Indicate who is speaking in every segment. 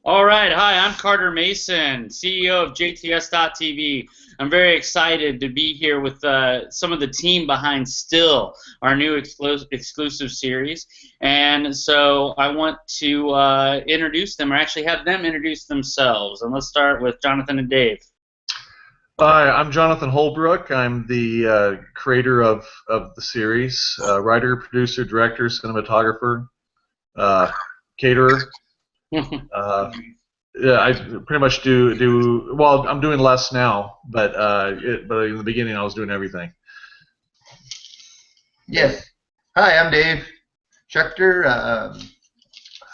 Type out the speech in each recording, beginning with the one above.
Speaker 1: All right, hi, I'm Carter Mason, CEO of JTS.TV. I'm very excited to be here with some of the team behind Still, our new exclusive series. And so I want to introduce them, or actually have them introduce themselves. And let's start with Jonathan and Dave.
Speaker 2: Hi, I'm Jonathan Holbrook. I'm the creator of the series, writer, producer, director, cinematographer, caterer. Yeah, I pretty much do. Well, I'm doing less now, but in the beginning I was doing everything.
Speaker 3: Yes. Hi, I'm Dave Schechter.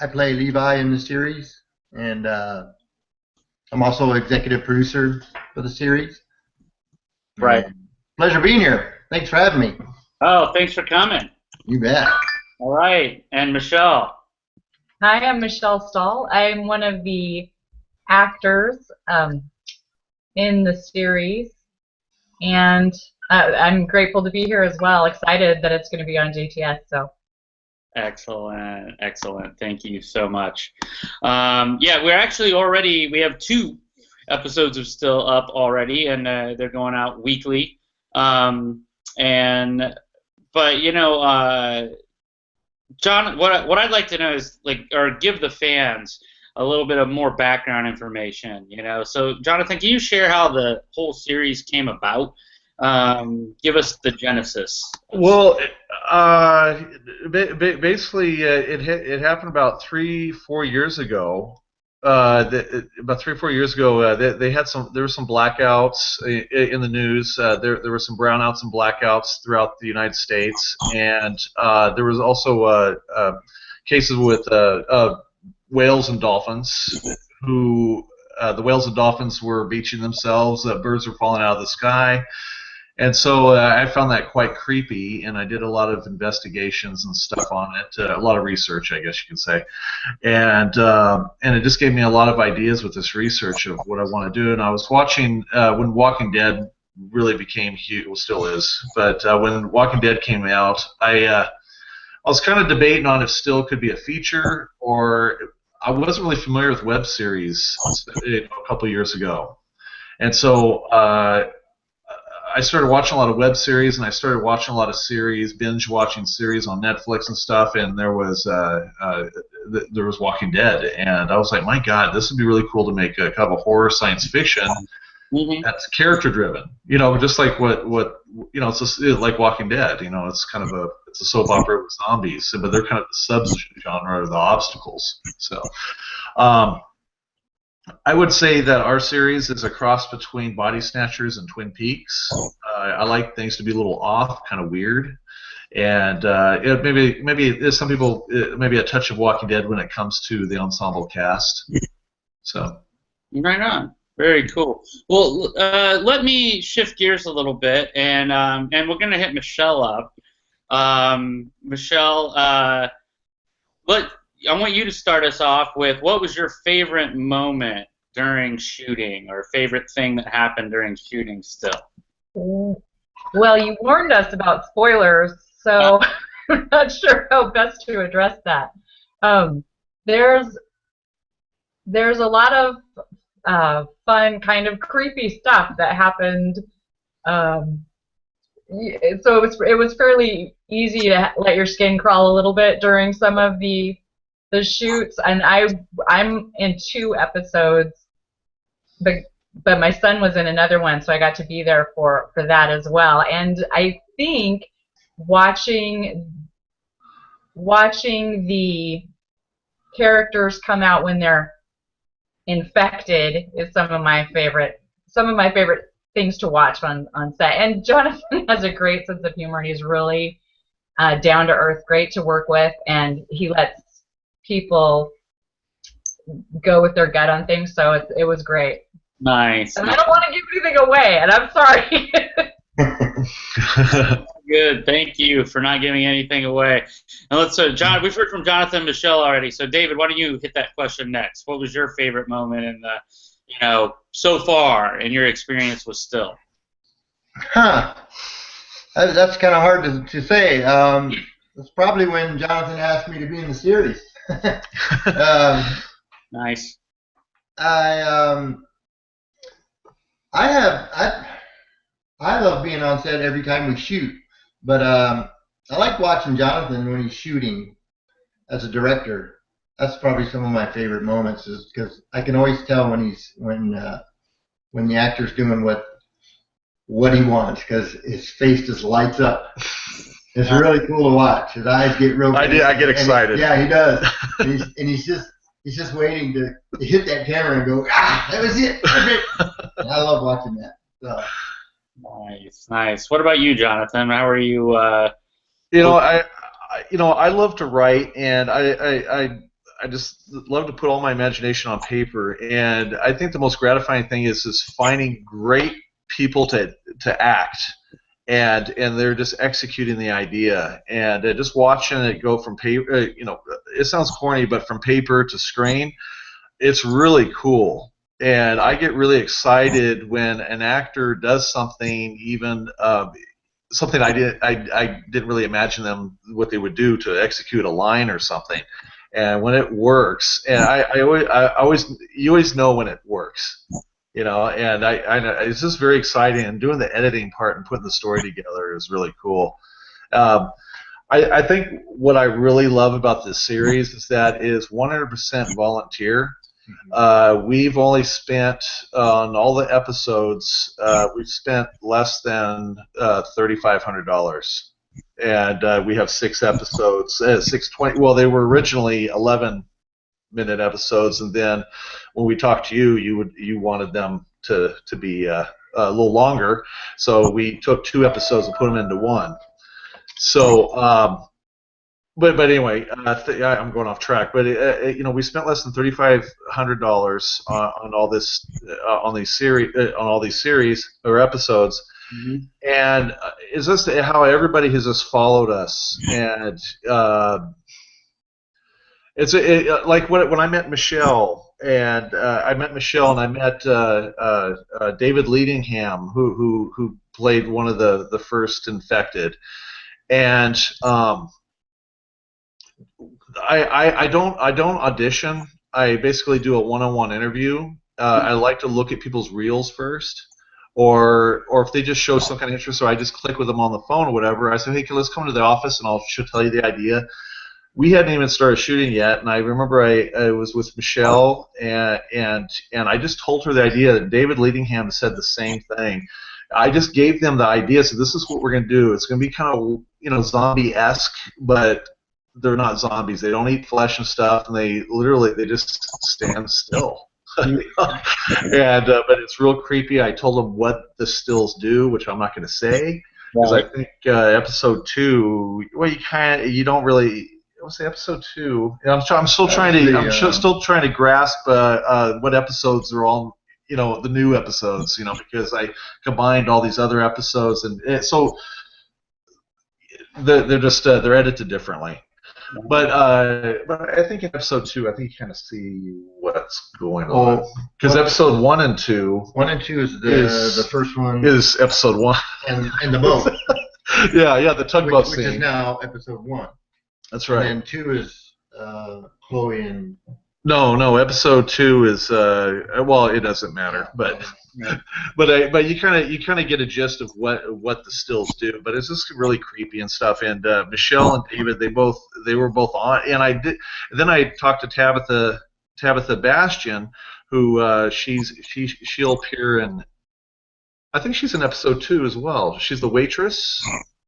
Speaker 3: I play Levi in the series, and I'm also executive producer for the series.
Speaker 1: Right.
Speaker 3: Pleasure being here. Thanks for having me.
Speaker 1: Oh, thanks for coming.
Speaker 3: You bet.
Speaker 1: All right, and Michelle.
Speaker 4: Hi, I'm Michelle Stahl. I'm one of the actors in the series, and I'm grateful to be here as well. Excited that it's going to be on JTS. So.
Speaker 1: Excellent, excellent. Thank you so much. Yeah, we have 2 episodes of Still up already, and they're going out weekly. But you know, John, what I'd like to know is or give the fans a little bit of more background information. You know, so Jonathan, can you share how the whole series came about? Give us the genesis.
Speaker 2: Well, basically, it happened about 3-4 years ago. About 3 or 4 years ago, there were some blackouts in the news. There were some brownouts and blackouts throughout the United States, and there was also cases with whales and dolphins who the whales and dolphins were beaching themselves. Birds were falling out of the sky. And so I found that quite creepy, and I did a lot of investigations and stuff on it, a lot of research, I guess you could say, and it just gave me a lot of ideas with this research of what I want to do. And I was watching when Walking Dead really became huge, well, still is, but when Walking Dead came out, I was kind of debating on if Still could be a feature, or I wasn't really familiar with web series a couple of years ago, and so. I started watching a lot of web series, and I started watching a lot of series, binge watching series on Netflix and stuff. And there was Walking Dead, and I was like, my God, this would be really cool to make a kind of a horror science fiction that's character driven. You know, just like what you know, it's like Walking Dead. You know, it's kind of it's a soap opera with zombies, but they're kind of the sub-genre of the obstacles. So. I would say that our series is a cross between Body Snatchers and Twin Peaks. I like things to be a little off, kind of weird, and maybe some people maybe a touch of Walking Dead when it comes to the ensemble cast. So.
Speaker 1: Right on. Very cool. Well, let me shift gears a little bit, and we're going to hit Michelle up. Michelle, I want you to start us off with what was your favorite moment during shooting, or favorite thing that happened during shooting Still?
Speaker 4: Well, you warned us about spoilers, so I'm not sure how best to address that. There's a lot of fun, kind of creepy stuff that happened. So it was fairly easy to let your skin crawl a little bit during some of the shoots, and I'm in 2 episodes, but my son was in another one, so I got to be there for that as well. And I think watching the characters come out when they're infected is some of my favorite things to watch on set. And Jonathan has a great sense of humor, and he's really down to earth, great to work with, and he lets people go with their gut on things, so it was great.
Speaker 1: Nice.
Speaker 4: And I don't want to give anything away, and I'm sorry.
Speaker 1: Good. Thank you for not giving anything away. And let's John. We've heard from Jonathan and Michelle already. So David, why don't you hit that question next? What was your favorite moment in the, so far in your experience with Still?
Speaker 3: Huh. That's kind of hard to say. It's probably when Jonathan asked me to be in the series.
Speaker 1: Nice.
Speaker 3: I love being on set every time we shoot, but I like watching Jonathan when he's shooting as a director. That's probably some of my favorite moments, is because I can always tell when the actor's doing what he wants, because his face just lights up. It's really cool to watch. His eyes get real big.
Speaker 2: I get excited.
Speaker 3: Yeah, he does. And he's just waiting to hit that camera and go, that was it. And I love watching that. So.
Speaker 1: Nice. What about you, Jonathan? How are you?
Speaker 2: I love to write, and I just love to put all my imagination on paper. And I think the most gratifying thing is finding great people to act, and they're just executing the idea, and just watching it go from paper. It sounds corny, but from paper to screen, it's really cool. And I get really excited when an actor does something, even something I didn't really imagine them what they would do to execute a line or something. And when it works, and you always know when it works, and it's just very exciting. And doing the editing part and putting the story together is really cool. I think what I really love about this series is that it is 100% volunteer. We've only spent on all the episodes. We've spent less than $3,500, and we have 6 episodes. 620. Well, they were originally 11-minute episodes, and then when we talked to you, you wanted them to be a little longer, so we took 2 episodes and put them into one. So. But anyway, I'm going off track. But we spent less than $3,500 on all this on these series or episodes, and it's just how everybody has just followed us. And it's like when I met Michelle, and I met David Leadingham, who played one of the first infected, and I don't audition. I basically do a one-on-one interview. I like to look at people's reels first, or if they just show some kind of interest, or I just click with them on the phone or whatever. I say, hey, let's come to the office and I'll tell you the idea. We hadn't even started shooting yet, and I remember I was with Michelle, and I just told her the idea. David Leadingham said the same thing. I just gave them the idea. So this is what we're going to do. It's going to be kind of zombie-esque, but they're not zombies. They don't eat flesh and stuff, and they just stand still. And but it's real creepy. I told them what the stills do, which I'm not going to say, because I think episode 2. Well, you don't really. What's the episode 2? I'm still trying to grasp what episodes are all. The new episodes. Because I combined all these other episodes, and so they're just they're edited differently. But I think in episode 2, I think you kind of see what's going on. Because episode 1 and 2.
Speaker 3: 1 and 2 is the first one.
Speaker 2: Is episode 1.
Speaker 3: And the boat.
Speaker 2: yeah, the tugboat scene.
Speaker 3: Which is now episode 1.
Speaker 2: That's right.
Speaker 3: And 2 is Chloe and.
Speaker 2: No. Episode 2 is it doesn't matter, but. But you kind of get a gist of what the stills do, but it's just really creepy and stuff. And Michelle and David, they were both on, and then I talked to Tabitha Bastian, who she'll appear in. I think she's in episode 2 as well. She's the waitress.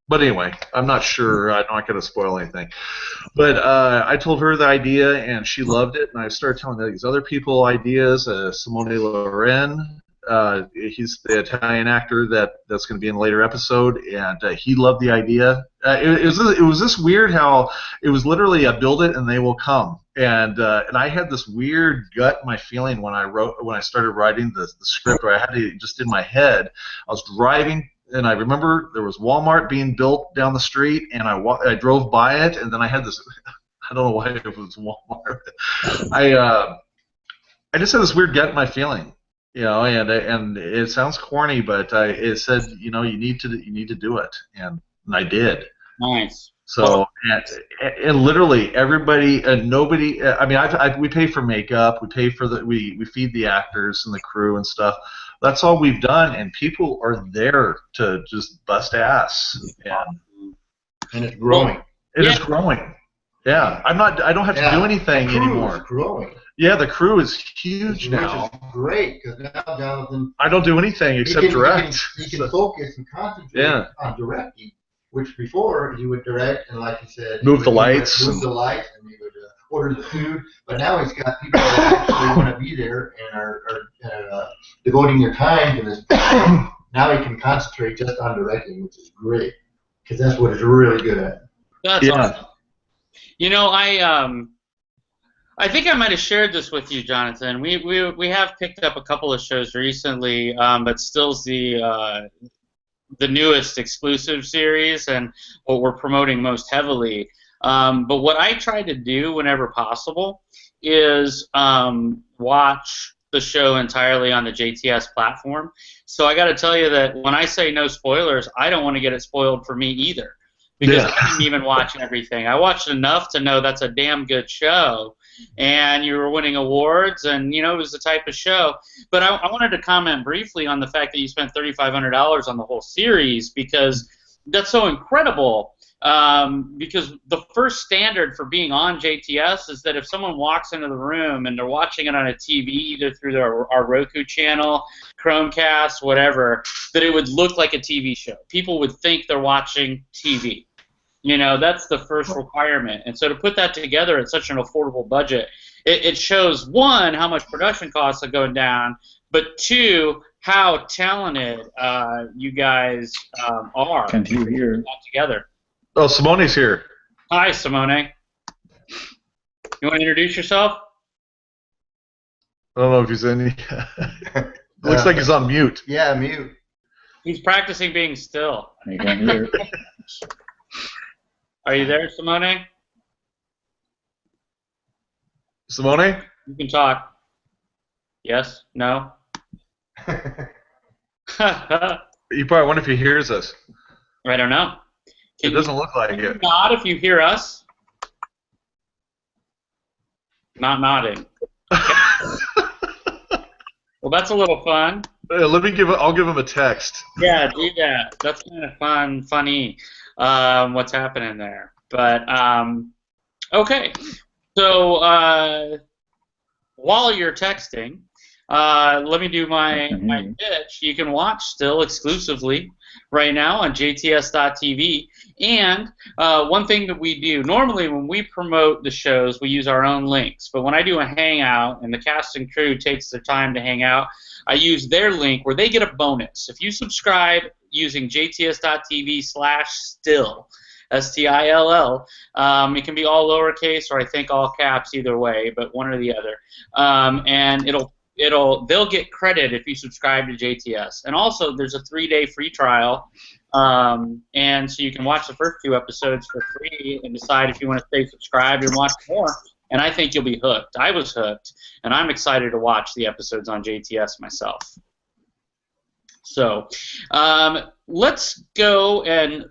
Speaker 2: But anyway, I'm not sure. I'm not going to spoil anything. But I told her the idea, and she loved it. And I started telling these other people ideas. Simone Loren. He's the Italian actor that's going to be in a later episode, and he loved the idea. It was this weird how it was literally a build it and they will come, and I had this weird gut in my feeling when I started writing the script, where I had to just in my head. I was driving, and I remember there was Walmart being built down the street, and I drove by it, and then I had this. I don't know why it was Walmart. I just had this weird gut in my feeling. And it sounds corny, but it said, you need to do it, and I did.
Speaker 1: Nice.
Speaker 2: So and literally everybody, nobody. I mean, we pay for makeup, we pay for we feed the actors and the crew and stuff. That's all we've done, and people are there to just bust ass. Yeah.
Speaker 3: And it's growing.
Speaker 2: It is growing. Yeah, I don't have to do anything anymore.
Speaker 3: It's growing.
Speaker 2: Yeah, the crew is huge now.
Speaker 3: Which is great, because now Jonathan,
Speaker 2: I don't do anything except direct.
Speaker 3: He can focus and concentrate on directing, which before he would direct and, like you said,
Speaker 2: move the lights,
Speaker 3: and he would order the food. But now he's got people that actually want to be there and are devoting their time to this. Now he can concentrate just on directing, which is great, because that's what he's really good at.
Speaker 1: That's awesome. You know, I think I might have shared this with you, Jonathan. We have picked up a couple of shows recently, but still's the newest exclusive series and what we're promoting most heavily. But what I try to do whenever possible is watch the show entirely on the JTS platform. So I got to tell you that when I say no spoilers, I don't want to get it spoiled for me either. Because I didn't even watch everything. I watched enough to know that's a damn good show, and you were winning awards, and it was the type of show. But I wanted to comment briefly on the fact that you spent $3,500 on the whole series, because that's so incredible. Because the first standard for being on JTS is that if someone walks into the room and they're watching it on a TV, either through our Roku channel, Chromecast, whatever, that it would look like a TV show. People would think they're watching TV. That's the first requirement. And so to put that together at such an affordable budget, it shows, one, how much production costs are going down, but two, how talented you guys are.
Speaker 5: Can you hear?
Speaker 1: Together.
Speaker 2: Oh, Simone's here.
Speaker 1: Hi, Simone. You want to introduce yourself?
Speaker 2: I don't know if he's in. Looks like he's on mute.
Speaker 3: Yeah, mute.
Speaker 1: He's practicing being still.
Speaker 5: You can hear.
Speaker 1: Are you there, Simone?
Speaker 2: Simone?
Speaker 1: You can talk. Yes? No?
Speaker 2: You probably wonder if he hears us.
Speaker 1: I don't know.
Speaker 2: It doesn't look like it.
Speaker 1: Nod if you hear us. Not nodding. Well, that's a little fun.
Speaker 2: I'll give him a text.
Speaker 1: Yeah, do that. That's kind of funny. What's happening there? But okay. So while you're texting, let me do my pitch. You can watch still exclusively right now on JTS.TV. And one thing that we do, normally when we promote the shows, we use our own links. But when I do a Hangout and the cast and crew takes their time to hang out, I use their link where they get a bonus. If you subscribe using JTS.TV/still, STILL, it can be all lowercase or I think all caps, either way, but one or the other. And they'll get credit if you subscribe to JTS. And also, there's a 3-day free trial, and so you can watch the first 2 episodes for free and decide if you want to stay subscribed and watch more. And I think you'll be hooked. I was hooked, and I'm excited to watch the episodes on JTS myself. So let's go and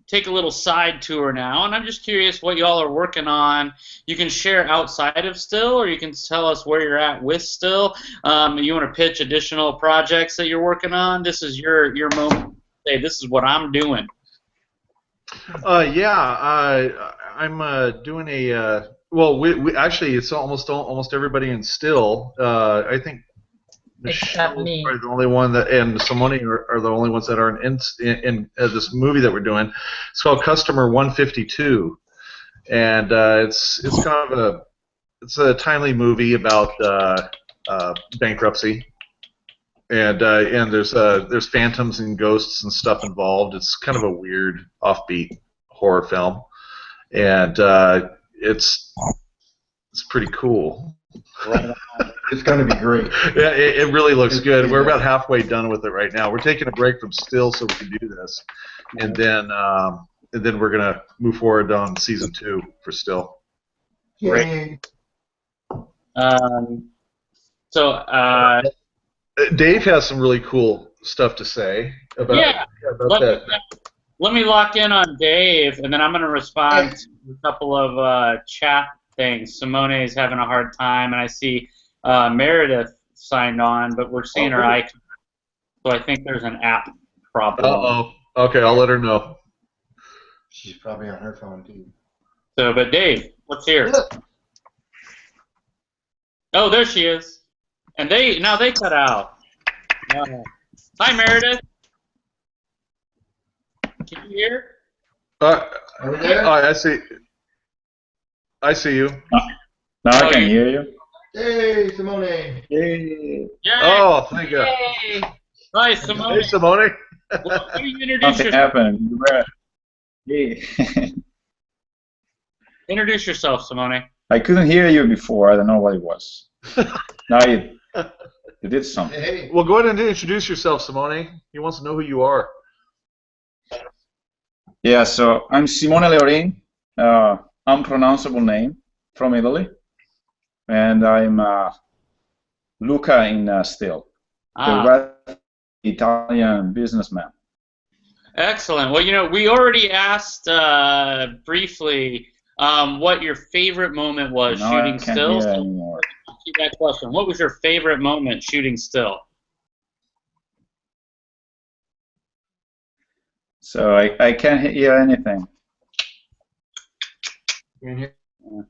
Speaker 1: take a little side tour now, and I'm just curious what y'all are working on. You can share outside of Still, or you can tell us where you're at with Still. You want to pitch additional projects that you're working on? This is your moment to say, this is what I'm doing.
Speaker 2: I'm doing a well. We actually, it's almost everybody in Still. I think
Speaker 4: Except me.
Speaker 2: Are the only one that, and Simone are the only ones that are in this movie that we're doing. It's called Customer 152, and it's kind of a timely movie about bankruptcy, and there's phantoms and ghosts and stuff involved. It's kind of a weird, offbeat horror film, and it's pretty cool.
Speaker 3: It's going to be great.
Speaker 2: Yeah, it really looks good. We're about halfway done with it right now. We're taking a break from Still so we can do this, and then we're gonna move forward on season 2 for Still.
Speaker 3: Yay.
Speaker 2: Dave has some really cool stuff to say about that.
Speaker 1: let me lock in on Dave, and then I'm going to respond to a couple of chat things. Simone is having a hard time, and I see Meredith signed on, but we're seeing her icon. So I think there's an app problem.
Speaker 2: Uh-oh. Okay, I'll let her know.
Speaker 3: She's probably on her phone, too.
Speaker 1: So, but Dave, let's hear it. Oh, there she is. And now they cut out. Hi, Meredith. Can you hear?
Speaker 3: Are we there?
Speaker 2: I see. I see you.
Speaker 5: Now I can hear you.
Speaker 3: Hey, Simone.
Speaker 5: Yay.
Speaker 1: Yay.
Speaker 2: Oh, thank you.
Speaker 1: Hey. Hi, Simone.
Speaker 2: Hey, Simone.
Speaker 1: Well, can you introduce
Speaker 5: Nothing
Speaker 1: yourself?
Speaker 5: happened. Yay.
Speaker 1: Introduce yourself, Simone.
Speaker 5: I couldn't hear you before. I don't know what it was. Now you did something.
Speaker 3: Hey.
Speaker 2: Well, go ahead and introduce yourself, Simone. He wants to know who you are.
Speaker 5: Yeah, so I'm Simone Leorin, unpronounceable name from Italy, and I'm Luca in Still, the Italian businessman.
Speaker 1: Excellent. Well, you know, we already asked briefly what your favorite moment was
Speaker 5: Now
Speaker 1: shooting
Speaker 5: I can't
Speaker 1: Still.
Speaker 5: hear
Speaker 1: So
Speaker 5: anymore.
Speaker 1: ask you that question. What was your favorite moment shooting Still?
Speaker 5: So I can't hear anything.
Speaker 3: Can you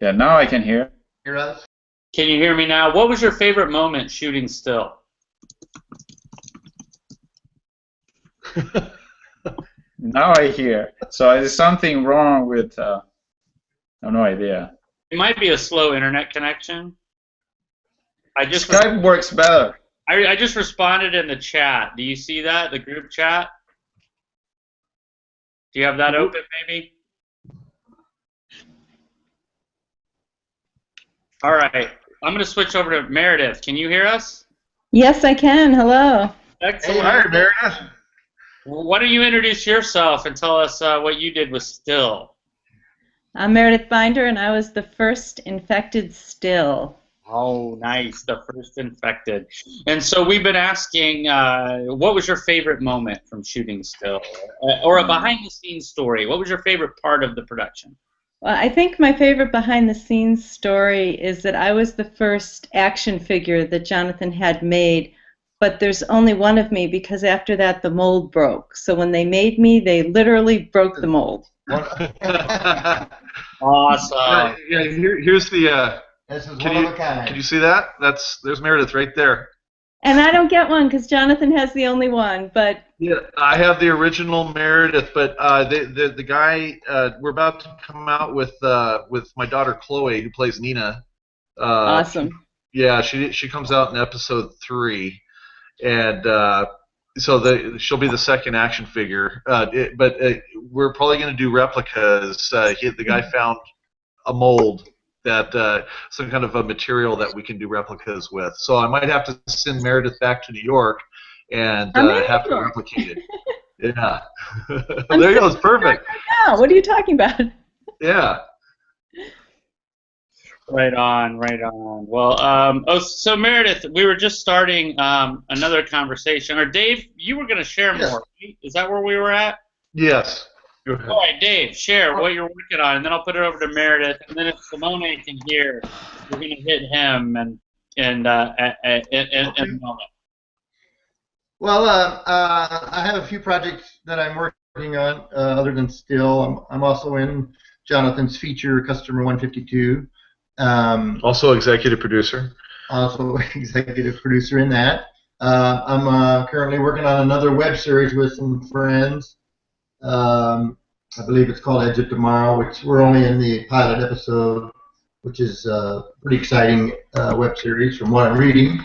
Speaker 5: Yeah, now I can hear.
Speaker 3: hear us?
Speaker 1: Can you hear me now? What was your favorite moment shooting Still?
Speaker 5: Now I hear. So there's something wrong with. I have no idea.
Speaker 1: It might be a slow internet connection.
Speaker 5: Skype works better.
Speaker 1: I just responded in the chat. Do you see that, the group chat? Do you have that open, maybe? All right. I'm going to switch over to Meredith. Can you hear us?
Speaker 6: Yes, I can. Hello.
Speaker 1: Excellent.
Speaker 2: Hi, Meredith.
Speaker 1: Well, why don't you introduce yourself and tell us what you did with Still?
Speaker 6: I'm Meredith Binder, and I was the first infected Still.
Speaker 1: Oh, nice. The first infected. And so we've been asking, what was your favorite moment from shooting Still? Or a behind-the-scenes story. What was your favorite part of the production?
Speaker 6: Well, I think my favorite behind-the-scenes story is that I was the first action figure that Jonathan had made, but there's only one of me because after that the mold broke. So when they made me, they literally broke the mold.
Speaker 1: Awesome.
Speaker 2: Yeah, here's the.
Speaker 3: This is
Speaker 2: Can
Speaker 3: one of a kind.
Speaker 2: you see that? There's Meredith right there.
Speaker 6: And I don't get one because Jonathan has the only one, but
Speaker 2: Yeah, I have the original Meredith, but the guy we're about to come out with my daughter Chloe, who plays Nina.
Speaker 6: awesome.
Speaker 2: Yeah, she comes out in episode 3, and so she'll be the second action figure. But we're probably going to do replicas. The guy found a mold that some kind of a material that we can do replicas with. So I might have to send Meredith back to New York and have to replicate it. Yeah. There you go. It's perfect.
Speaker 6: Right now. What are you talking about?
Speaker 2: Yeah.
Speaker 1: Right on, right on. Well, so Meredith, we were just starting another conversation. Or Dave, you were going to share
Speaker 3: Yes.
Speaker 1: more. Is that where we were at?
Speaker 2: Yes. Go ahead.
Speaker 1: All right, Dave, share what you're working on, and then I'll put it over to Meredith. And then if Simone can hear, we're going to hit him in a moment.
Speaker 3: Well, I have a few projects that I'm working on other than Still. I'm also in Jonathan's feature, Customer 152.
Speaker 2: Also executive producer.
Speaker 3: Also executive producer in that. I'm currently working on another web series with some friends. I believe it's called Edge of Tomorrow, which we're only in the pilot episode, which is a pretty exciting web series from what I'm reading.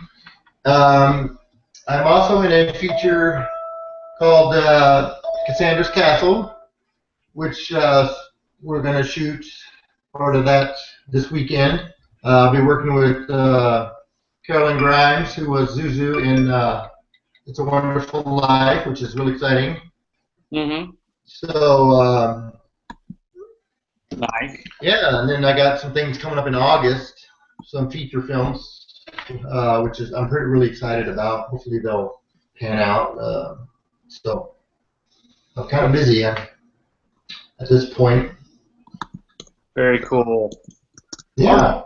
Speaker 3: I'm also in a feature called Cassandra's Castle, which we're going to shoot part of that this weekend. I'll be working with Carolyn Grimes, who was Zuzu in It's a Wonderful Life, which is really exciting.
Speaker 1: Mm-hmm.
Speaker 3: So,
Speaker 1: Nice.
Speaker 3: yeah, and then I got some things coming up in August, some feature films, which I'm really excited about. Hopefully they'll pan out. So I'm kind of busy at this point.
Speaker 1: Very cool.
Speaker 3: Yeah.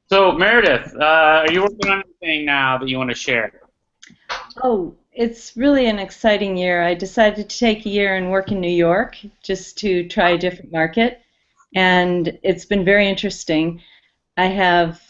Speaker 1: So Meredith, are you working on anything now that you want to share?
Speaker 6: Oh, it's really an exciting year. I decided to take a year and work in New York just to try a different market, and it's been very interesting. I have,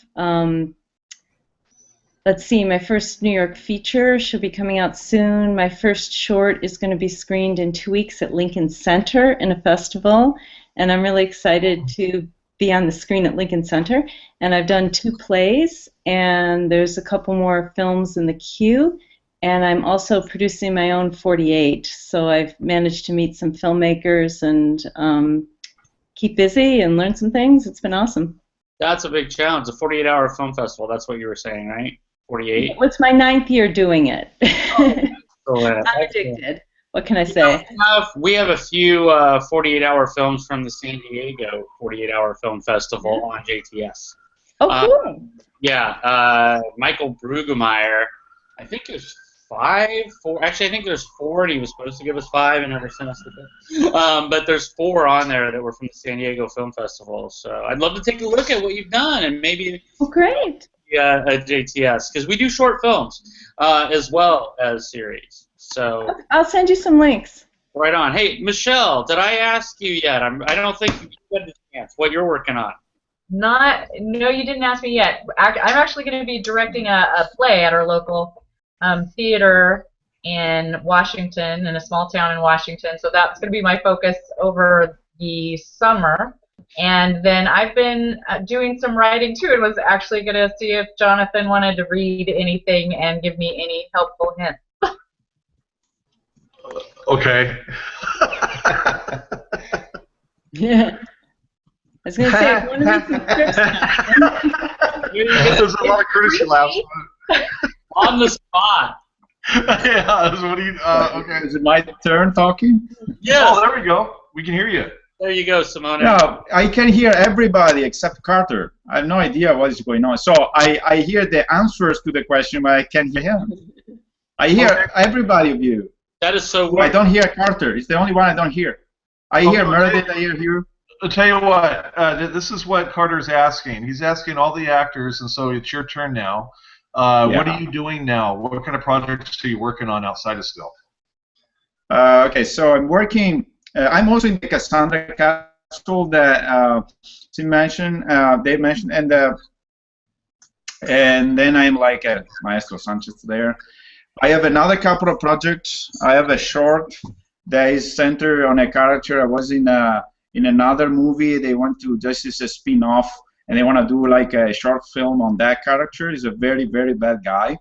Speaker 6: let's see, my first New York feature should be coming out soon. My first short is going to be screened in 2 weeks at Lincoln Center in a festival, and I'm really excited to be on the screen at Lincoln Center. And I've done 2 plays, and there's a couple more films in the queue. And I'm also producing my own 48, so I've managed to meet some filmmakers and keep busy and learn some things. It's been awesome.
Speaker 1: That's a big challenge. A 48-hour film festival. That's what you were saying, right? 48.
Speaker 6: It's my 9th year doing it.
Speaker 1: So,
Speaker 6: I'm addicted. What can I say?
Speaker 1: We have a few 48-hour films from the San Diego 48-hour film festival on JTS.
Speaker 6: Oh, cool.
Speaker 1: Yeah, Michael Brueggemeyer. I think there's 5, 4. Actually, I think there's 4, and he was supposed to give us 5 and never sent us the thing. But there's 4 on there that were from the San Diego Film Festival. So I'd love to take a look at what you've done and maybe
Speaker 6: Great.
Speaker 1: at JTS, because we do short films as well as series. So
Speaker 6: I'll send you some links.
Speaker 1: right on. Hey, Michelle, did I ask you yet? I don't think you had a chance. What you're working on?
Speaker 4: No, you didn't ask me yet. I'm actually going to be directing a play at our local theater in Washington, in a small town in Washington. So that's going to be my focus over the summer. And then I've been doing some writing too, and was actually going to see if Jonathan wanted to read anything and give me any helpful hints.
Speaker 2: Okay.
Speaker 6: Yeah. I was going to say, if one of these scripts
Speaker 2: There's a lot of courtesy laughs.
Speaker 1: On the spot.
Speaker 2: Yeah, what do you, okay.
Speaker 5: Is it my turn talking?
Speaker 1: Yeah.
Speaker 2: Oh, there we go. We can hear you.
Speaker 1: There you go, Simone.
Speaker 5: No, I can hear everybody except Carter. I have no idea what is going on. So I hear the answers to the question, but I can't hear him. I hear everybody of you.
Speaker 1: That is so
Speaker 5: I
Speaker 1: weird.
Speaker 5: don't hear Carter. It's the only one I don't hear. I hear Meredith, I hear you.
Speaker 2: I'll tell you what, this is what Carter's asking. He's asking all the actors, and so it's your turn now. What are you doing now? What kind of projects are you working on outside of Still?
Speaker 5: Okay, so I'm working. I'm also in the Cassandra Castle that Dave mentioned, and then I'm like Maestro Sanchez there. I have another couple of projects. I have a short that is centered on a character I was in another movie. They want to just as a spin-off, and they want to do like a short film on that character. He's a very, very bad guy.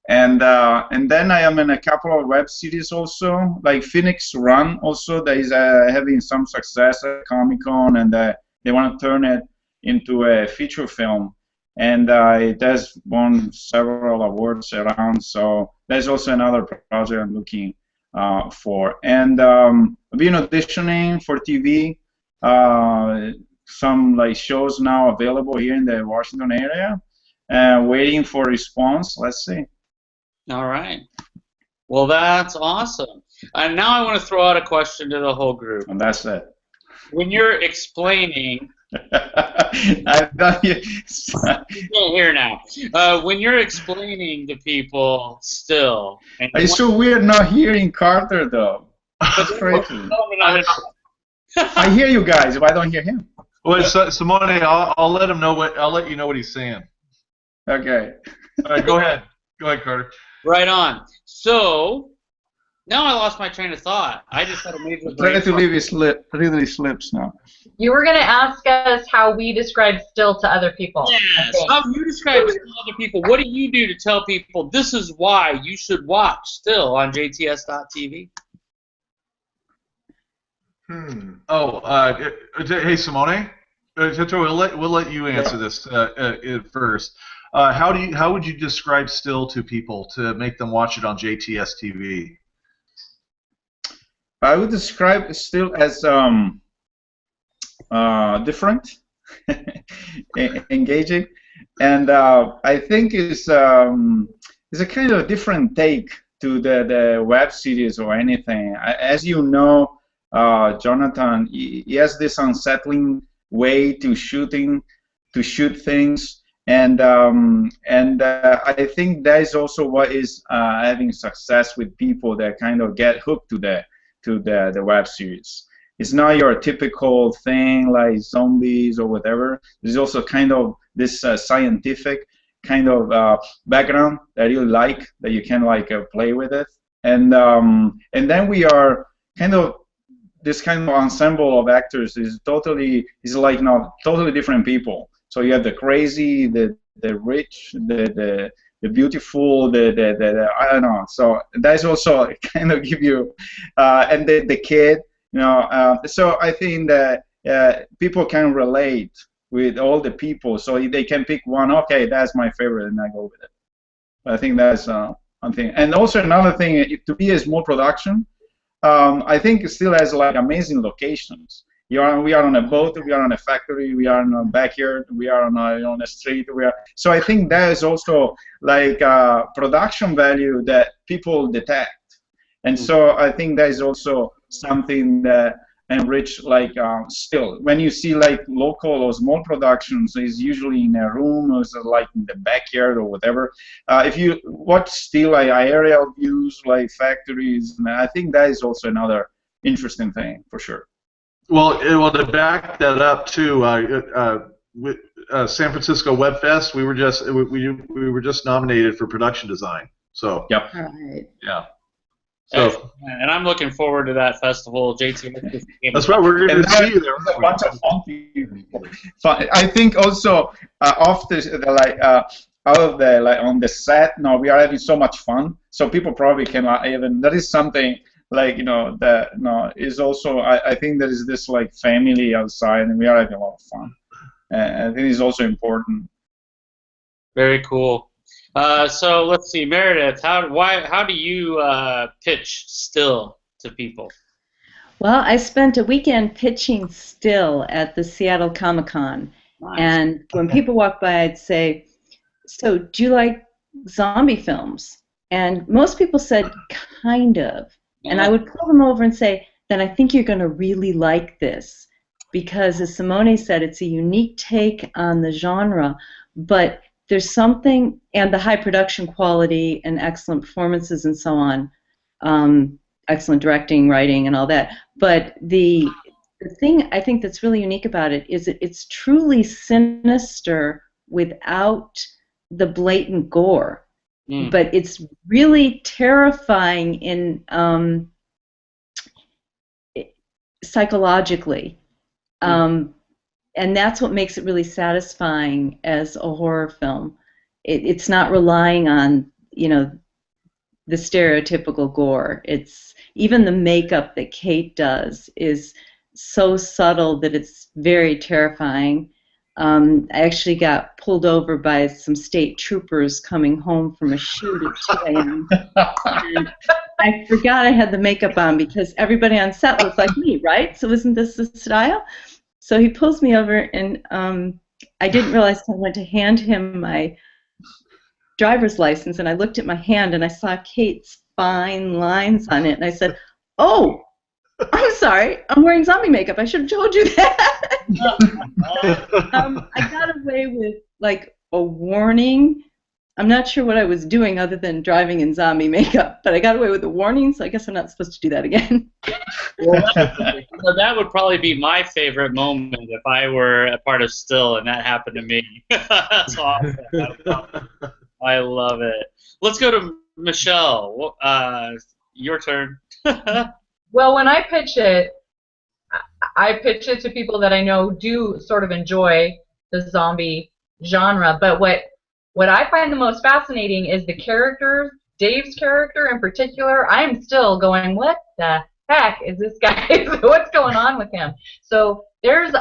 Speaker 5: And then I am in a couple of web series also, like Phoenix Run also, that is having some success at Comic-Con, and they want to turn it into a feature film. And it has won several awards around, so there's also another project I'm looking for. And I've been auditioning for TV, some like shows now available here in the Washington area, waiting for response. Let's see.
Speaker 1: All right. Well, that's awesome. And now I want to throw out a question to the whole group.
Speaker 5: And that's it.
Speaker 1: When you're explaining,
Speaker 5: I've done it.
Speaker 1: you can't hear now. When you're explaining to people still, and
Speaker 5: It's so weird not hearing Carter though. That's crazy. I hear you guys, but I don't hear him.
Speaker 2: Well, Simone, I'll let him know what. I'll let you know what he's saying.
Speaker 5: Okay.
Speaker 2: All right, go ahead. Go ahead, Carter.
Speaker 1: Right on. So now I lost my train of thought. I just had a major
Speaker 5: Try to leave it slip. Really slips now.
Speaker 4: You were going to ask us how we describe still to other people.
Speaker 1: Yes. How do you describe it to other people? What do you do to tell people this is why you should watch Still on JTS.TV?
Speaker 2: Oh, hey, Simone. Teto, we'll let you answer this first. How would you describe Still to people to make them watch it on JTS.TV?
Speaker 5: I would describe Still as different, engaging, and I think it's a kind of different take to the web series or anything. As you know, Jonathan, he has this unsettling way to shoot things, and I think that is also what is having success with people that kind of get hooked to the web series. It's not your typical thing like zombies or whatever. There's also kind of this scientific kind of background that you like, that you can like play with it, and then we are kind of this kind of ensemble of actors is like totally different people. So you have the crazy, the rich, the beautiful, the I don't know. So that's also kind of give you and the kid, you know. So I think that people can relate with all the people, so they can pick one. Okay, that's my favorite, and I go with it. I think that's one thing. And also another thing, to be a small production, I think it still has like amazing locations. We are on a boat, we are on a factory, we are in a backyard, we are on a street. So I think that is also like production value that people detect. And so I think that is also something that enrich like still when you see like local or small productions is usually in a room or like in the backyard or whatever. If you watch still like aerial views like factories, and I think that is also another interesting thing for sure.
Speaker 2: Well, to back that up too, with San Francisco Web Fest, we were just nominated for production design. So
Speaker 5: yep.
Speaker 6: All right.
Speaker 2: Yeah. So,
Speaker 1: and I'm looking forward to that festival. JTS.
Speaker 2: That's right. We're going to see you there.
Speaker 5: A bunch of fun people. I think also off out of the like on the set, no, we are having so much fun. So people probably can even that is something like that is also I think there is this like family outside, and we are having a lot of fun. I think it's also important.
Speaker 1: Very cool. So let's see, Meredith. How do you pitch still to people?
Speaker 6: Well, I spent a weekend pitching still at the Seattle Comic-Con.
Speaker 1: Nice.
Speaker 6: And when people walk by, I'd say, "So, do you like zombie films?" And most people said, "Kind of." And I would pull them over and say, "Then I think you're going to really like this." Because, as Simone said, it's a unique take on the genre, but there's something, and the high production quality and excellent performances and so on, excellent directing, writing, and all that. But the thing I think that's really unique about it is it's truly sinister without the blatant gore. But it's really terrifying in psychologically. And that's what makes it really satisfying as a horror film. It's not relying on, the stereotypical gore. It's even the makeup that Kate does is so subtle that it's very terrifying. I actually got pulled over by some state troopers coming home from a shoot at 2 a.m. And I forgot I had the makeup on because everybody on set looks like me, right? So isn't this the style? So he pulls me over, and I didn't realize I went to hand him my driver's license, and I looked at my hand, and I saw Kate's fine lines on it, and I said, "Oh, I'm sorry, I'm wearing zombie makeup. I should have told you that." I got away with, like, a warning. I'm not sure what I was doing other than driving in zombie makeup, but I got away with a warning, so I guess I'm not supposed to do that again.
Speaker 1: Well, that would probably be my favorite moment if I were a part of Still and that happened to me. That's awesome. I love it. Let's go to Michelle. Your turn.
Speaker 4: Well, when I pitch it to people that I know do sort of enjoy the zombie genre, but what I find the most fascinating is the characters. Dave's character in particular, I'm still going, what the heck is this guy? What's going on with him? So there's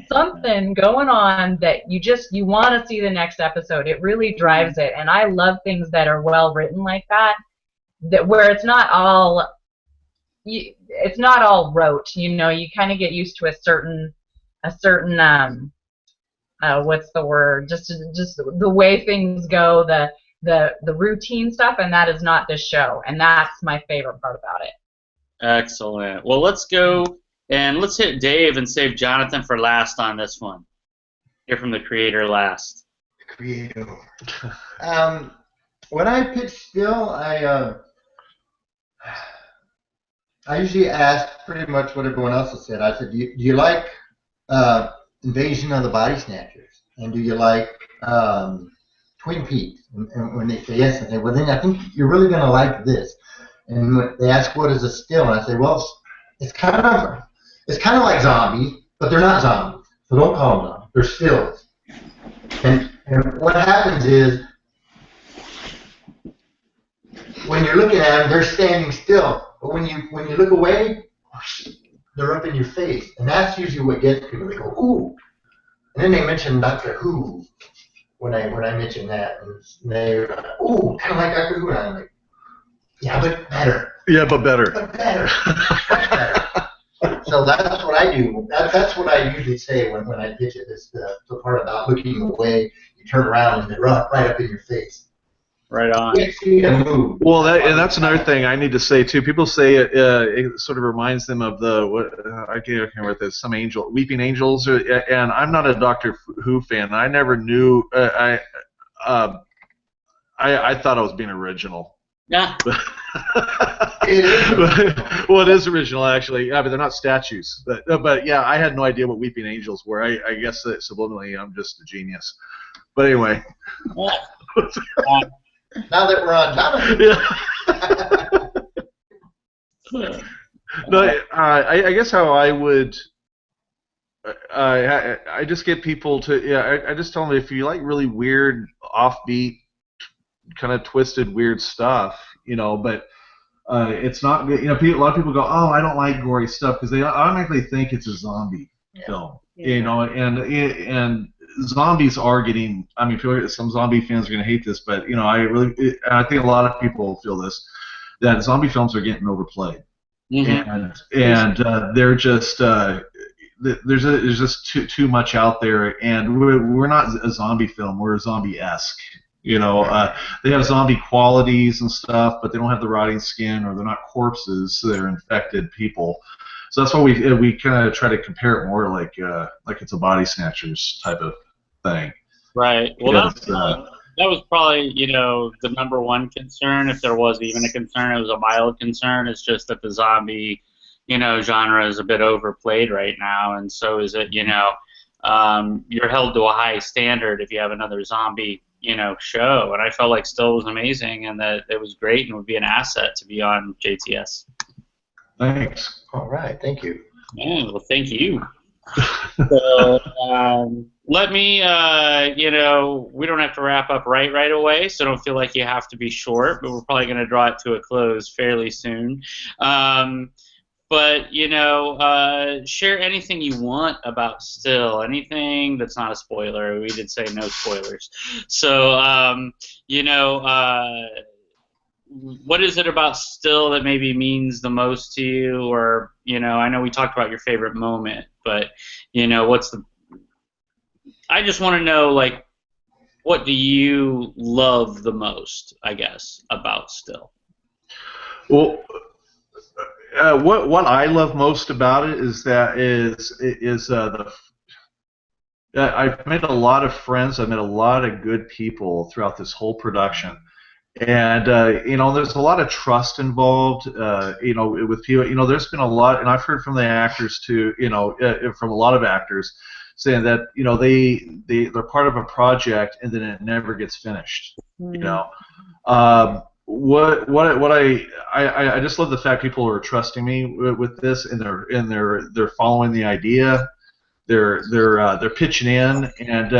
Speaker 4: something going on that you want to see the next episode. It really drives it, and I love things that are well written like that, where it's not all rote. You kind of get used to a certain what's the word? Just the way things go. the routine stuff, and that is not this show. And that's my favorite part about it.
Speaker 1: Excellent. Well, let's go and let's hit Dave and save Jonathan for last on this one. Hear from the creator last.
Speaker 3: Creator. When I pitch still, I usually ask pretty much what everyone else has said. I said, do you like Invasion of the Body Snatchers? And do you like Twin Peaks? And when they say yes, I say, well, then I think you're really going to like this. And when they ask what is a still, and I say, well, it's kind of like zombies, but they're not zombies. So don't call them zombies. They're stills. And what happens is, when you're looking at them, they're standing still. But when you look away, they're up in your face. And that's usually what gets people. They go, ooh. And then they mention Doctor Who when I mention that. And they're like, ooh, kind of like Doctor Who. And I'm like, yeah, but better.
Speaker 2: Yeah, but better.
Speaker 3: But better. Much better. So that's what I do. That's what I usually say when I pitch it. Is the part about looking away. You turn around and they're right up in your face.
Speaker 1: Right on.
Speaker 2: Well, that's another thing I need to say too. People say it sort of reminds them of I can't remember this. Some angel, Weeping Angels, and I'm not a Doctor Who fan. I never knew. I thought I was being original.
Speaker 1: Yeah.
Speaker 2: Well, it is original actually. Yeah, but they're not statues. But yeah, I had no idea what Weeping Angels were. I guess that subliminally I'm just a genius. But anyway.
Speaker 3: Now that we're on Jonathan.
Speaker 2: Yeah. No, I guess how I would. I just get people to I just tell them if you like really weird, offbeat, kind of twisted, weird stuff, but it's not good. A lot of people go, oh, I don't like gory stuff because they automatically think it's a zombie film, and zombies are getting. I mean, some zombie fans are going to hate this, but I think a lot of people feel this, that zombie films are getting overplayed, and they're just there's just too much out there, and we're not a zombie film. We're a zombie-esque. They have zombie qualities and stuff, but they don't have the rotting skin, or they're not corpses. So they're infected people. So that's why we kind of try to compare it more like it's a Body Snatchers type of thing.
Speaker 1: Right. Well, that was probably the number one concern, if there was even a concern. It was a mild concern. It's just that the zombie, genre is a bit overplayed right now, and so is it. You're held to a high standard if you have another zombie, show. And I felt like Still was amazing, and that it was great, and would be an asset to be on JTS.
Speaker 2: Thanks.
Speaker 3: All right, thank you.
Speaker 1: Yeah, well, thank you. So, let me, we don't have to wrap up right away, so don't feel like you have to be short, but we're probably going to draw it to a close fairly soon. But, share anything you want about Still, anything that's not a spoiler. We did say no spoilers. So, what is it about Still that maybe means the most to you? Or, I know we talked about your favorite moment, but, I just want to know, what do you love the most, I guess, about Still?
Speaker 2: Well, what I love most about it is that I've made a lot of friends. I've met a lot of good people throughout this whole production. And there's a lot of trust involved. With people. There's been a lot, and I've heard from the actors too. From a lot of actors saying that they're part of a project and then it never gets finished. I just love the fact people are trusting me with this, and they're following the idea. They're pitching in, and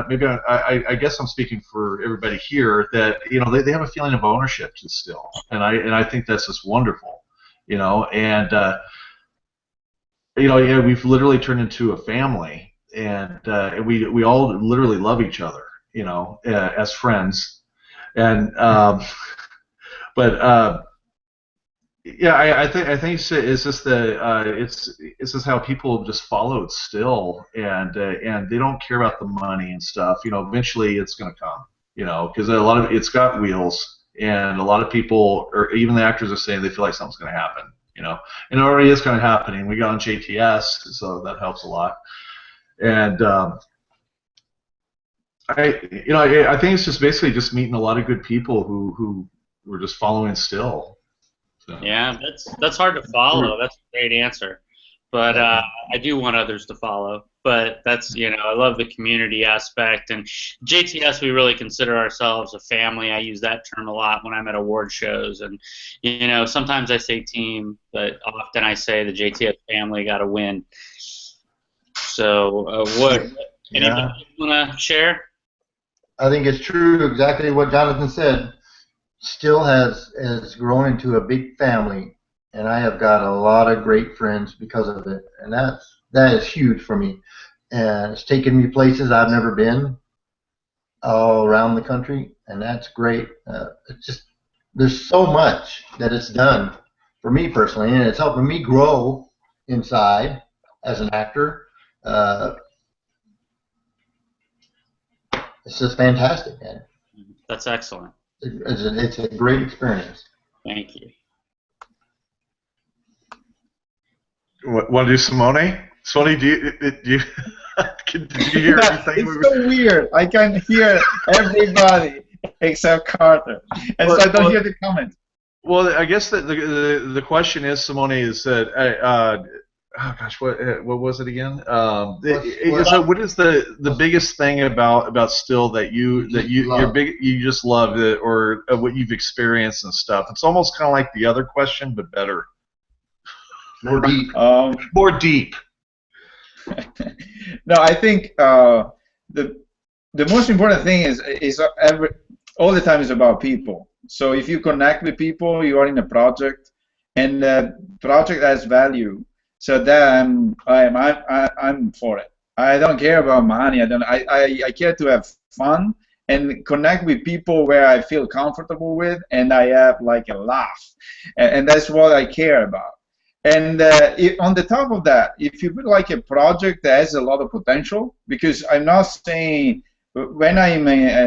Speaker 2: maybe I guess I'm speaking for everybody here that they have a feeling of ownership to Still, and I think that's just wonderful, we've literally turned into a family, and we all literally love each other, as friends, and Yeah, I think it's just it's just how people just followed still, and they don't care about the money and stuff. Eventually it's going to come. Because a lot of it's got wheels, and a lot of people, or even the actors, are saying they feel like something's going to happen. And it already is kind of happening. We got on JTS, so that helps a lot. And I think it's just basically just meeting a lot of good people who were just following still. So.
Speaker 1: Yeah, that's hard to follow. That's a great answer. But I do want others to follow. But that's, I love the community aspect. And JTS, we really consider ourselves a family. I use that term a lot when I'm at award shows. And, sometimes I say team, but often I say the JTS family got to win. So anybody want to share?
Speaker 3: I think it's true, exactly what Jonathan said. Still has grown into a big family, and I have got a lot of great friends because of it, and that is huge for me. And it's taken me places I've never been all around the country, and that's great. It's just there's so much that it's done for me personally, and it's helping me grow inside as an actor. It's just fantastic, man.
Speaker 1: That's excellent.
Speaker 3: It's a great experience.
Speaker 1: Thank you.
Speaker 2: Want to do Simone? Simone, do you did you hear anything?
Speaker 5: It's so weird. I can hear everybody except Carter, and so I don't hear the comments.
Speaker 2: Well, I guess the question is, Simone, is that oh gosh, what was it again? What is the biggest thing about Still that you just love it, or what you've experienced and stuff? It's almost kind of like the other question, but better.
Speaker 3: More deep.
Speaker 2: More deep.
Speaker 5: No, I think the most important thing is all the time is about people. So if you connect with people, you are in a project, and the project has value. So that I'm for it. I don't care about money. I care to have fun and connect with people where I feel comfortable with, and I have like a laugh, and that's what I care about. And on the top of that, if you put like a project that has a lot of potential, because I'm not saying when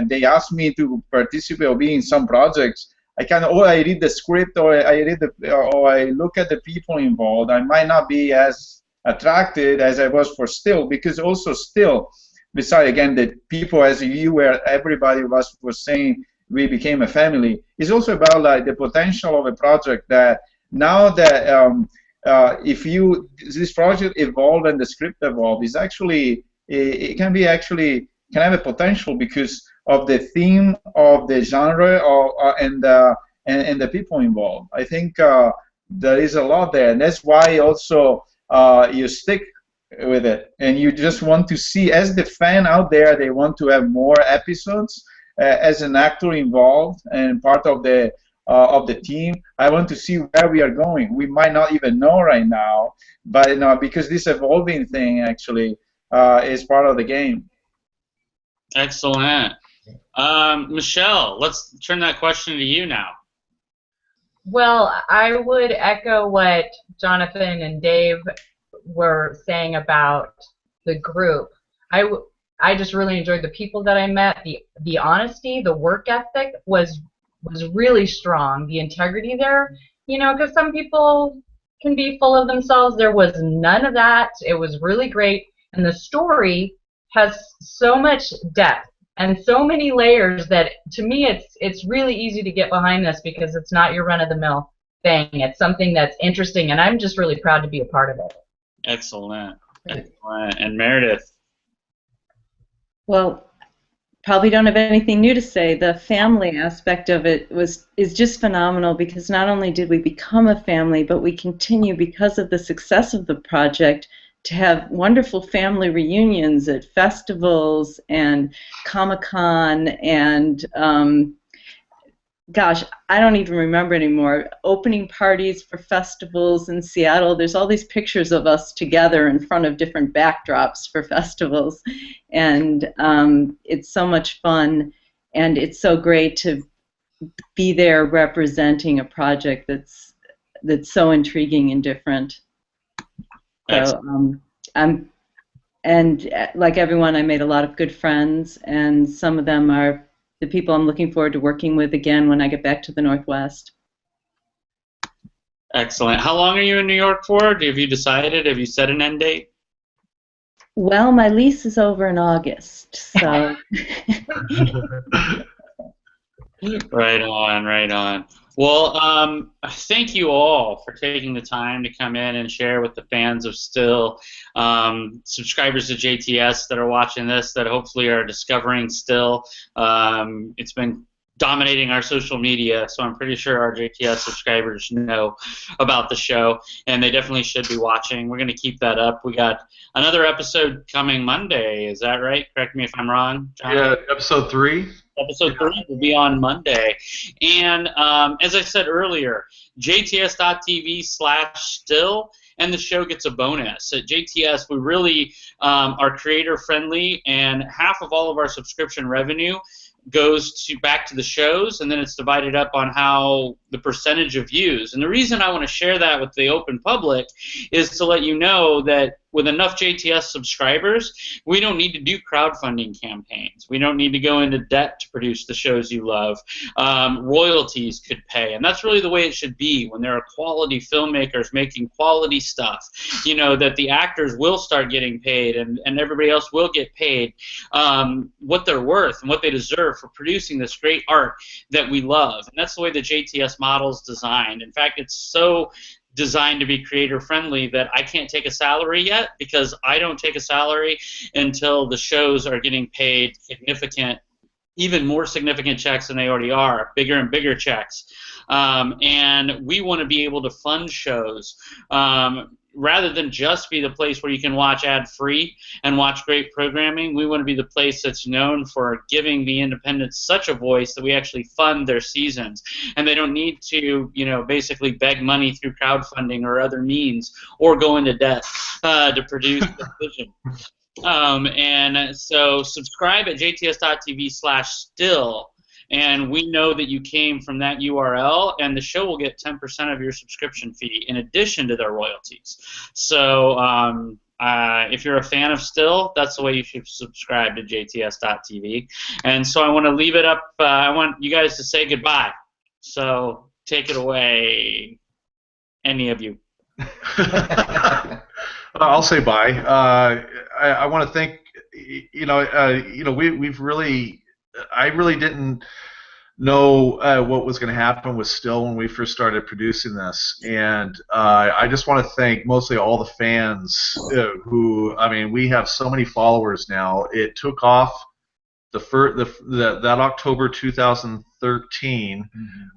Speaker 5: they ask me to participate or be in some projects, I read the script, or I look at the people involved. I might not be as attracted as I was for Still, because also Still, besides again the people, as everybody was saying, we became a family. It's also about like the potential of a project that now that if this project evolved and the script evolved, is actually it can have a potential because of the theme of the genre and the people involved. I think there is a lot there, and that's why also you stick with it, and you just want to see, as the fan out there, they want to have more episodes. As an actor involved and part of the team, I want to see where we are going. We might not even know right now, but because this evolving thing actually is part of the game.
Speaker 1: Excellent. Michelle, let's turn that question to you now.
Speaker 4: Well, I would echo what Jonathan and Dave were saying about the group. I just really enjoyed the people that I met. The honesty, the work ethic was really strong. The integrity there, because some people can be full of themselves. There was none of that. It was really great, and the story has so much depth and so many layers that, to me, it's really easy to get behind this, because it's not your run-of-the-mill thing. It's something that's interesting, and I'm just really proud to be a part of it.
Speaker 1: Excellent. Excellent. And Meredith?
Speaker 6: Well, probably don't have anything new to say. The family aspect of it is just phenomenal, because not only did we become a family, but we continue, because of the success of the project, to have wonderful family reunions at festivals and Comic-Con and gosh, I don't even remember anymore, opening parties for festivals in Seattle. There's all these pictures of us together in front of different backdrops for festivals, and it's so much fun, and it's so great to be there representing a project that's that's so intriguing and different. So like everyone, I made a lot of good friends, and some of them are the people I'm looking forward to working with again when I get back to the Northwest.
Speaker 1: Excellent. How long are you in New York for? Have you decided? Have you set an end date?
Speaker 6: Well, my lease is over in August, so.
Speaker 1: Right on, right on. Well, thank you all for taking the time to come in and share with the fans of Still, subscribers to JTS that are watching this, that hopefully are discovering Still. It's been dominating our social media, so I'm pretty sure our JTS subscribers know about the show, and they definitely should be watching. We're going to keep that up. We got another episode coming Monday. Is that right? Correct me if I'm wrong, John.
Speaker 2: Yeah, episode 3.
Speaker 1: Episode 3 will be on Monday. And as I said earlier, JTS.TV/still, and the show gets a bonus. At JTS, we really are creator-friendly, and half of all of our subscription revenue goes back to the shows, and then it's divided up on how the percentage of views. And the reason I want to share that with the open public is to let you know that with enough JTS subscribers, we don't need to do crowdfunding campaigns. We don't need to go into debt to produce the shows you love. Royalties could pay, and that's really the way it should be when there are quality filmmakers making quality stuff, you know, that the actors will start getting paid, and everybody else will get paid what they're worth and what they deserve for producing this great art that we love. And that's the way the JTS model is designed. In fact, it's so designed to be creator friendly that I can't take a salary yet, because I don't take a salary until the shows are getting paid significant, even more significant checks than they already are, bigger and bigger checks. And we want to be able to fund shows rather than just be the place where you can watch ad-free and watch great programming. We want to be the place that's known for giving the independents such a voice that we actually fund their seasons, and they don't need to, you know, basically beg money through crowdfunding or other means, or go into debt to produce the vision. And so subscribe at jts.tv/still, and we know that you came from that URL, and the show will get 10% of your subscription fee in addition to their royalties. So if you're a fan of Still, that's the way you should subscribe to JTS.TV. And so I want to leave it up. I want you guys to say goodbye. So take it away, any of you.
Speaker 2: I'll say bye. I want to thank, we've really, I really didn't know what was going to happen with Still when we first started producing this, and I just want to thank mostly all the fans who, I mean, we have so many followers now. It took off that October 2013,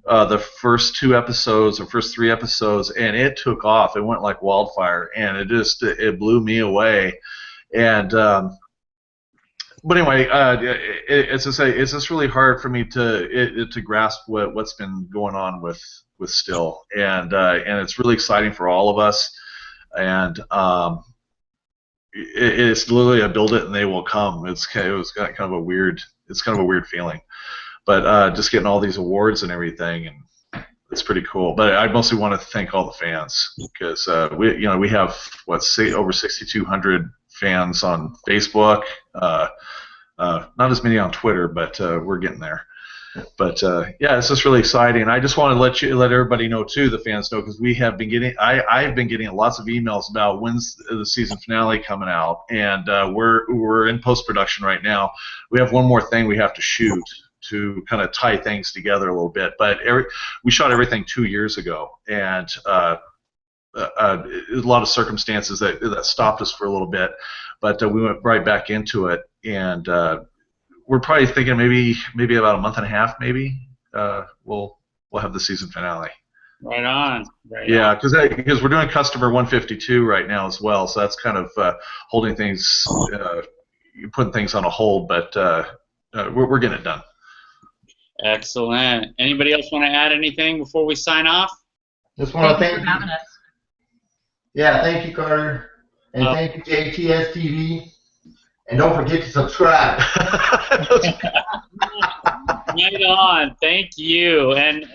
Speaker 2: the first 2 episodes or first 3 episodes, and it took off. It went like wildfire, and it blew me away. And but anyway, as I say, it's just really hard for me to grasp what's been going on with Still, and it's really exciting for all of us, and it's literally a build it and they will come. It was kind of a weird feeling, but just getting all these awards and everything, and it's pretty cool. But I mostly want to thank all the fans, because we have over 6,200 fans on Facebook. Not as many on Twitter, but we're getting there. But yeah, it's just really exciting. I just want to let everybody know too, the fans know, because we have been getting, I've been getting lots of emails about when's the season finale coming out, and we're in post-production right now. We have one more thing we have to shoot to kind of tie things together a little bit, but we shot everything 2 years ago, and a lot of circumstances that stopped us for a little bit, but we went right back into it, and we're probably thinking maybe about a month and a half, maybe we'll have the season finale.
Speaker 1: Right on.
Speaker 2: Yeah, because we're doing customer 152 right now as well, so that's kind of holding things, putting things on a hold, but we're getting it done.
Speaker 1: Excellent. Anybody else want to add anything before we sign off?
Speaker 3: Just want to thank
Speaker 4: you for having us.
Speaker 3: Yeah, thank you, Carter, and thank you, JTS.TV. And don't forget to subscribe.
Speaker 1: Right on. Thank you. And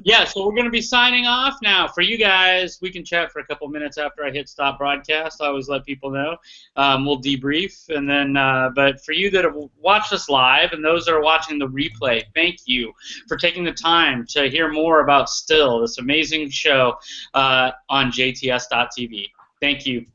Speaker 1: Yeah, so we're going to be signing off now. For you guys, we can chat for a couple minutes after I hit stop broadcast. I always let people know. We'll debrief, and then. But for you that have watched us live, and those that are watching the replay, thank you for taking the time to hear more about Still, this amazing show on JTS.TV. Thank you.